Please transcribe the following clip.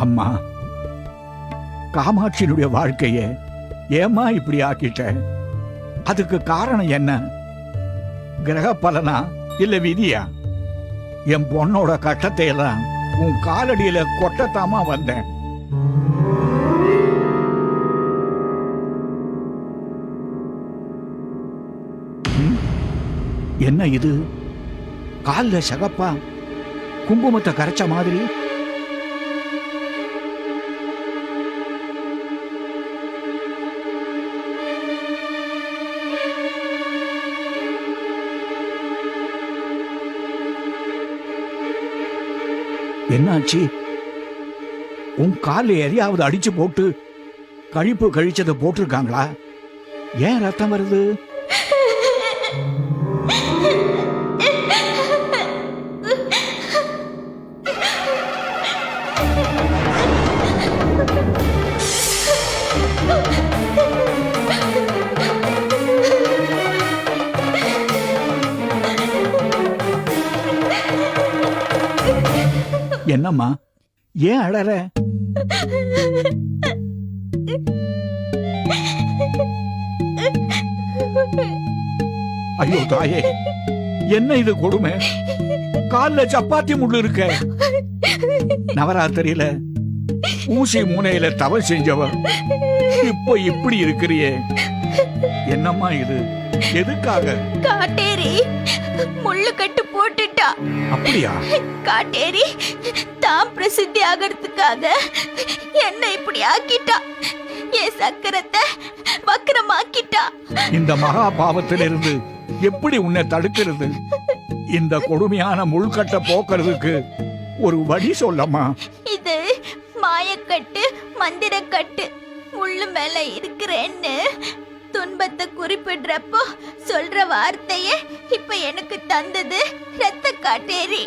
அம்மா, காமாட்சியினுடைய வாழ்க்கைய ஏமா இப்படி ஆக்கிட்ட? அதுக்கு காரணம் என்ன? கிரக பலனா இல்ல விதியா? என் பொண்ணோட கட்டத்தை எல்லாம் உன் காலடியில கொட்டத்தாமா வந்தேன். என்ன இது? கால்ல சகப்பா குங்குமத்தை கரைச்ச மாதிரி. என்னாச்சு? உன் கால எதையாவது அடிச்சு போட்டு கழிப்பு கழிச்சதை போட்டிருக்காங்களா? ஏன் ரத்தம் வருது? என்னம்மா, ஏன் அழற? ஐயோ தாயே, என்ன இது கொடுமை? கால்ல சப்பாத்தி முள்ளு இருக்க. நவராத்திரியில ஊசி மூனையில தவறு செஞ்சவ இப்போ இப்படி இருக்கிறியே, என்னம்மா இது? எதுக்காக? காட்டேரி முள்ளு கட்டு போட்டுட்டா. அப்படியா? காட்டேரி தாம் பிரசித்தி ஆகிறதுக்காக என்ன இப்படி ஆக்கிட்டா. என் சக்கரத்தை வக்கரமாக்கிட்டா. இந்த மகா பாவத்திலிருந்து எப்படி உன்னை தடுக்கிறது? இந்த கொடுமையான முள்கட்டை போக்குறதுக்கு ஒரு வழி சொல்லம்மா. இது மாயக்கட்டு, மந்திரக்கட்டு. முள்ளு மேல இருக்கிறேன்னு துன்பத்தை குறிப்பிடுறப்போ சொல்ற வார்த்தையே இப்ப எனக்கு தந்தது ரத்த காட்டேரி.